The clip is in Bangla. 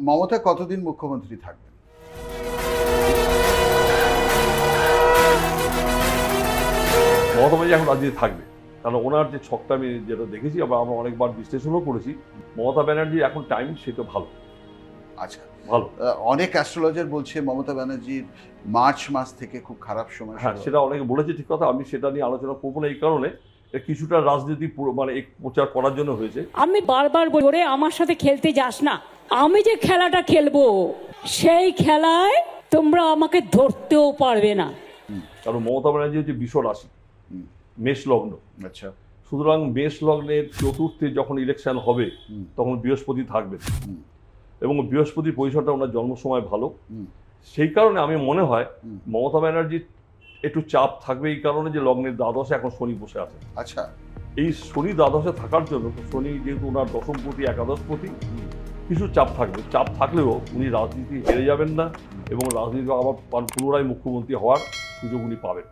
মমতা কতদিন মুখ্যমন্ত্রী থাকবেন? মমতা ব্যানার্জি এখন রাজনীতি থাকবে, কারণ ওনার যে ছকটা আমি যেটা দেখেছি, আমরা অনেকবার বিশ্লেষণও করেছি, মমতা ব্যানার্জির এখন টাইম সেটা ভালো। আচ্ছা, ভালো। অনেক অ্যাস্ট্রোলজার বলছে মমতা ব্যানার্জির মার্চ মাস থেকে খুব খারাপ সময়। হ্যাঁ, সেটা অনেকে বলেছে, ঠিক কথা। আমি সেটা নিয়ে আলোচনা করবো না এই কারণে, কিছুটা রাজনীতি মানে প্রচার করার জন্য হয়েছে। আমি বারবার বলে আমার সাথে খেলতে যাস না, আমি যে খেলাটা খেলবো সেই খেলায় তোমরা আমাকে ধরতেও পারবে না। কারণ মমতা ব্যানার্জি হচ্ছে বিষ রাশি, মেষ লগ্ন। আচ্ছা, সুতরাং মেষ লগ্নের চতুর্থে যখন ইলেকশন হবে তখন বৃহস্পতি থাকবে, এবং বৃহস্পতির পজিশনটা ওনার জন্ম সময় ভালো। সেই কারণে আমি মনে হয় মমতা ব্যানার্জির একটু চাপ থাকবে, এই কারণে যে লগ্নের দ্বাদশে এখন শনি বসে আছে। আচ্ছা, এই শনি দ্বাদশে থাকার জন্য, শনি যেহেতু ওনার দশমপতি একাদশপতি, কিছু চাপ থাকবে। চাপ থাকলেও উনি রাজনীতি হেরে যাবেন না, এবং রাজনীতি আবার পুনরায় মুখ্যমন্ত্রী হওয়ার সুযোগ উনি পাবেন।